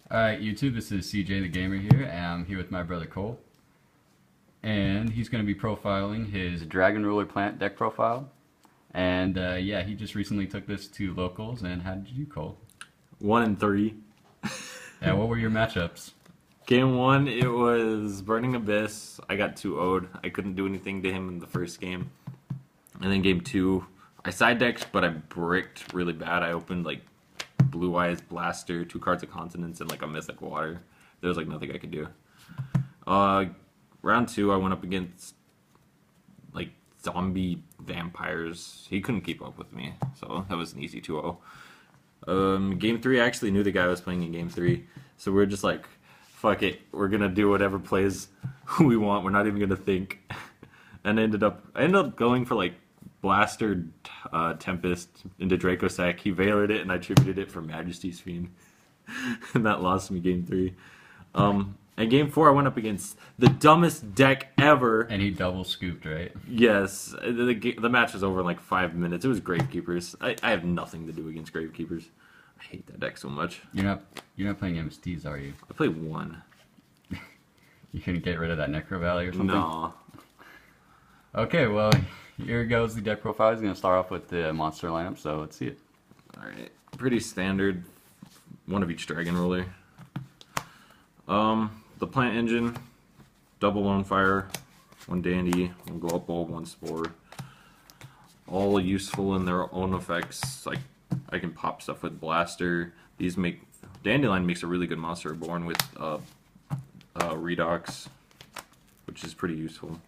Alright, YouTube, this is CJ the Gamer here, and I'm here with my brother Cole. And he's going to be profiling his Dragon Ruler plant deck profile. And yeah, he just recently took this to locals, and how did you do, Cole? 1-3. And what were your matchups? Game 1, it was Burning Abyss. I got 2-0'd. I couldn't do anything to him in the first game. And then game 2, I side decked, but I bricked really bad. I opened like Blue Eyes Blaster, 2 cards of Continents, and like a Mythic Water. There was like nothing I could do. Round 2, I went up against like zombie vampires. He couldn't keep up with me, so that was an easy 2-0. Game 3, I actually knew the guy was playing in game 3, so we're just like, fuck it, we're gonna do whatever plays we want. We're not even gonna think. And I ended up going for like Blaster Tempest into Dracossack. He veilered it, and I tributed it for Majesty's Fiend, and that lost me game 3. And game 4, I went up against the dumbest deck ever. And he double scooped, right? Yes, the match was over in like 5 minutes. It was Gravekeepers. I have nothing to do against Gravekeepers. I hate that deck so much. You're not playing MSTs, are you? I played 1. You couldn't get rid of that Necro Valley or something? No. Okay, well, here goes the deck profile. He's going to start off with the monster lineup, so let's see it. Alright, pretty standard. 1 of each Dragon Ruler. The Plant Engine, double Lone Fire, 1 Dandy, 1 Glow Up Bulb, 1 Spore. All useful in their own effects. Like, I can pop stuff with Blaster. Dandelion makes a really good Monster Reborn with Redox, which is pretty useful.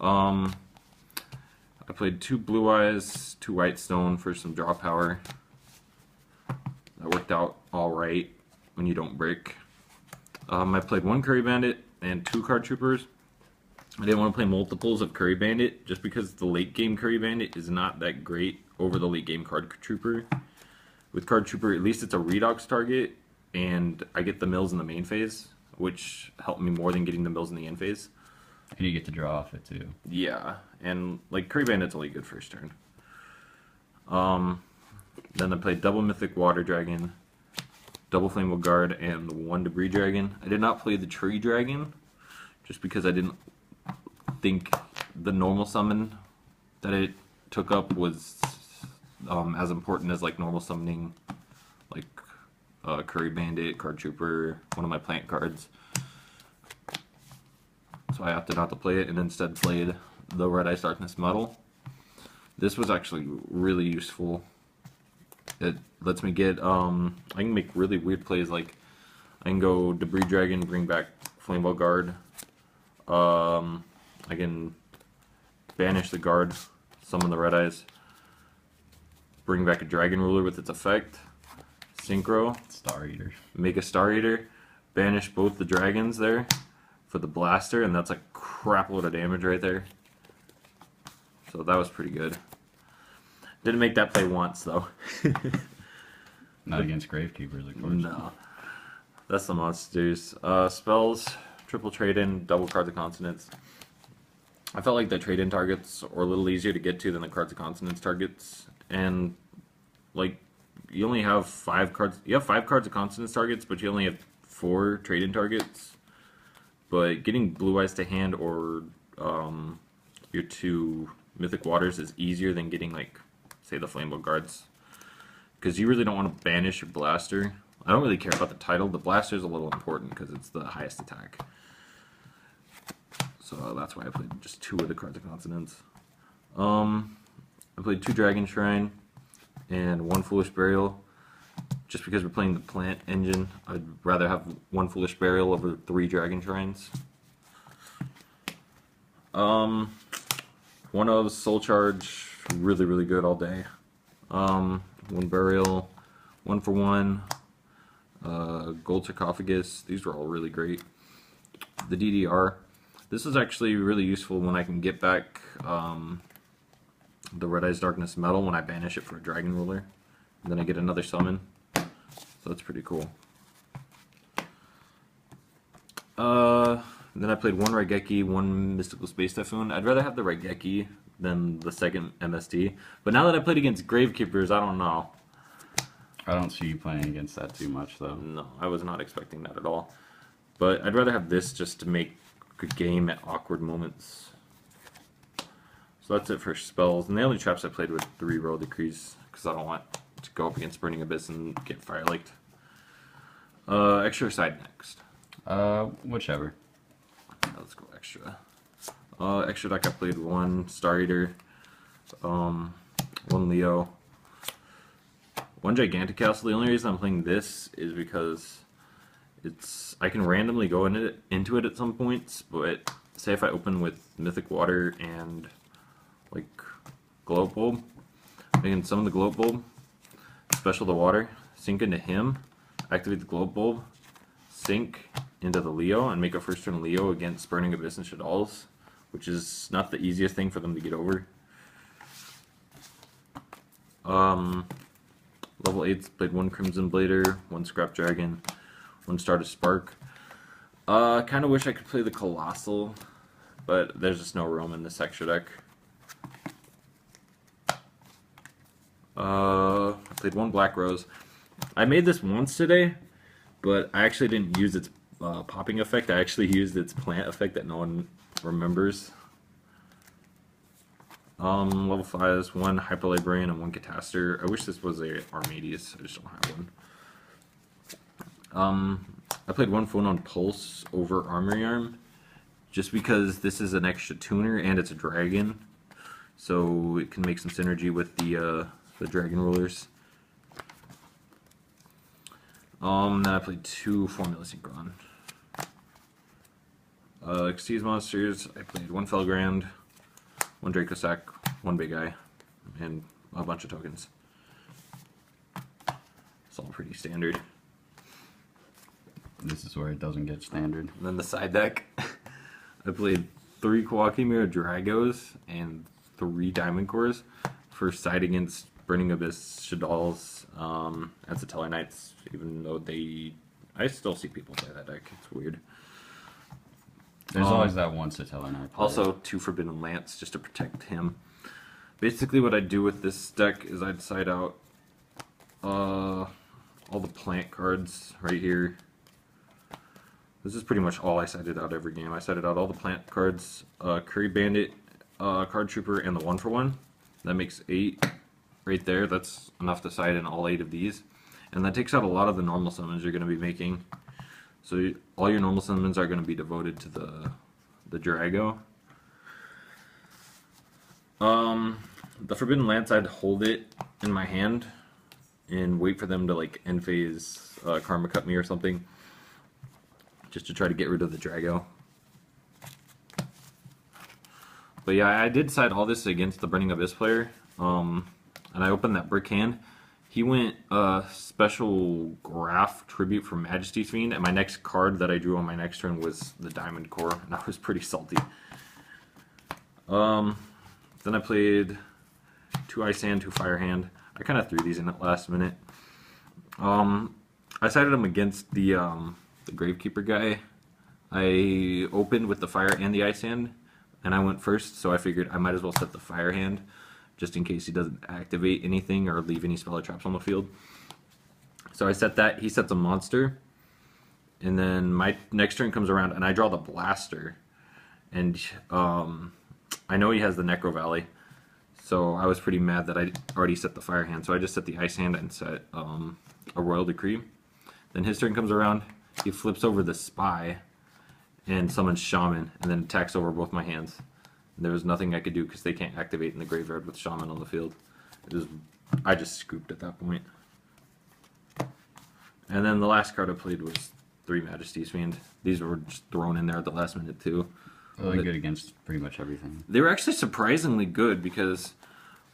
I played 2 Blue Eyes, 2 White Stone for some draw power. That worked out alright when you don't break. I played 1 Curry Bandit and 2 Card Troopers. I didn't want to play multiples of Curry Bandit just because the late game Curry Bandit is not that great over the late game Card Trooper. With Card Trooper, at least it's a Redox target, and I get the mills in the main phase, which helped me more than getting the mills in the end phase. And you get to draw off it too. Yeah, and like Curry Bandit's only good first turn. Then I played double Mythic Water Dragon, double Flammable Guard, and 1 Debris Dragon. I did not play the Tree Dragon, just because I didn't think the normal summon that it took up was as important as like normal summoning like Curry Bandit, Card Trooper, one of my plant cards. So I opted not to play it and instead played the Red Ice Darkness Metal. This was actually really useful. It lets me get, I can make really weird plays, like I can go Debris Dragon, bring back Flammable Guard. I can banish the guard, summon the Red Eyes, bring back a Dragon Ruler with its effect, Synchro, Star Eater. make a Star Eater, banish both the dragons there for the Blaster, and that's a crap load of damage right there. So that was pretty good. Didn't make that play once, though. Not against Gravekeepers, of course. No. That's the monsters. Spells, triple trade-in, double Cards of Consonants. I felt like the trade-in targets were a little easier to get to than the Cards of Consonants targets. And, like, you only have 5 cards. You have 5 Cards of Consonants targets, but you only have 4 trade-in targets. But getting Blue Eyes to hand or your 2 Mythic Waters is easier than getting, like, say the Flammable Guards, because you really don't want to banish your Blaster. I don't really care about the title. The Blaster is a little important because it's the highest attack. So that's why I played just 2 of the Cards of Consonants. I played 2 Dragon Shrine and 1 Foolish Burial. Just because we're playing the Plant Engine, I'd rather have 1 Foolish Burial over 3 Dragon Shrines. 1 of Soul Charge, really, really good all day. 1 Burial, 1 for 1, Gold Sarcophagus, these were all really great. The DDR, this is actually really useful when I can get back the Red Eyes Darkness Metal when I banish it for a Dragon Ruler. And then I get another summon, so that's pretty cool. Then I played 1 Raigeki, 1 Mystical Space Typhoon. I'd rather have the Raigeki than the second MST. But now that I played against Gravekeepers, I don't know. I don't see you playing against that too much, though. No, I was not expecting that at all. But I'd rather have this just to make a game at awkward moments. So that's it for spells. And the only traps I played with 3 Royal Decrees, because I don't want to go up against Burning Abyss and get fire licked. Extra or side next? Whichever. Let's go extra. Extra deck I played 1 Star Eater, 1 Leo, 1 Gigantic Castle. The only reason I'm playing this is because I can randomly go into it at some points, but say if I open with Mythic Water and like Glow Bulb, I can summon the Glow Bulb, special the water, sink into him, activate the Glow Bulb, sink into the Leo, and make a first turn Leo against Burning Abyss and Shaddolls, which is not the easiest thing for them to get over. Level 8 played 1 Crimson Blader, 1 Scrap Dragon, 1 Stardust Spark. Kind of wish I could play the Colossal, but there's just no room in this extra deck. I played 1 Black Rose. I made this once today, but I actually didn't use its popping effect. I actually used its plant effect that no one remembers. Level 5 is 1 Hyper Librarian and 1 Catastor. I wish this was a Armadius. I just don't have one. I played 1 Phonon Pulse over Armory Arm, just because this is an extra tuner and it's a dragon, so it can make some synergy with the dragon rulers. Then I played 2 Formula Synchron. Xyz monsters, I played 1 Felgrand, 1 Dracosac, 1 Big Eye, and a bunch of tokens. It's all pretty standard. This is where it doesn't get standard. And then the side deck, I played 3 Kawaki Mirror Dragos and 3 Diamond Cores for side against Burning Abyss, Shaddolls, and Satellar Knights, even though I still see people play that deck. It's weird. There's always that one Satellar Knight player. Also, 2 Forbidden Lance just to protect him. Basically, what I'd do with this deck is I'd side out all the plant cards right here. This is pretty much all I sided out every game. I sided out all the plant cards, Curry Bandit, Card Trooper, and the 1-for-1. That makes 8 right there. That's enough to side in all 8 of these. And that takes out a lot of the normal summons you're going to be making. So all your normal summons are going to be devoted to the Drago. The Forbidden Lance, I'd hold it in my hand and wait for them to like end phase Karma Cut me or something, just to try to get rid of the Drago. But yeah, I did side all this against the Burning Abyss player, and I opened that brick hand. He went special Graph Tribute for Majesty's Fiend, and my next card that I drew on my next turn was the Diamond Core, and I was pretty salty. Then I played 2 Ice Hand, 2 Fire Hand. I kind of threw these in at last minute. I sided him against the Gravekeeper guy. I opened with the Fire and the Ice Hand, and I went first, so I figured I might as well set the Fire Hand, just in case he doesn't activate anything or leave any spell or traps on the field. So I set that, he sets a monster, and then my next turn comes around and I draw the Blaster. And I know he has the Necro Valley, so I was pretty mad that I already set the Fire Hand, so I just set the Ice Hand and set a Royal Decree. Then his turn comes around, he flips over the Spy and summons Shaman, and then attacks over both my hands. There was nothing I could do because they can't activate in the graveyard with Shaman on the field. I just scooped at that point. And then the last card I played was 3 Majesty's Fiend. These were just thrown in there at the last minute too. Really good against pretty much everything. They were actually surprisingly good because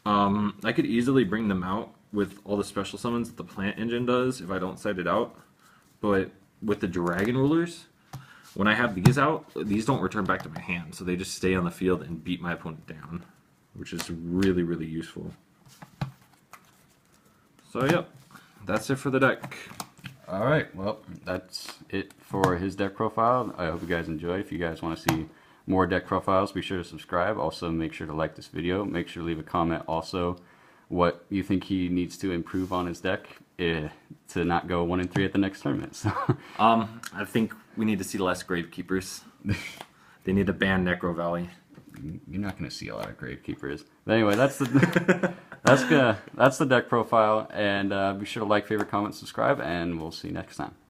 I could easily bring them out with all the special summons that the plant engine does if I don't side it out. But with the Dragon Rulers, when I have these out, these don't return back to my hand, so they just stay on the field and beat my opponent down, which is really, really useful. So, yep, that's it for the deck. Alright, well, that's it for his deck profile. I hope you guys enjoy. If you guys want to see more deck profiles, be sure to subscribe. Also, make sure to like this video. Make sure to leave a comment also what you think he needs to improve on his deck. to not go 1-3 at the next tournament. So. I think we need to see less Gravekeepers. They need to ban Necro Valley. You're not going to see a lot of Gravekeepers. But anyway, that's the that's the deck profile, and be sure to like, favorite, comment, subscribe, and we'll see you next time.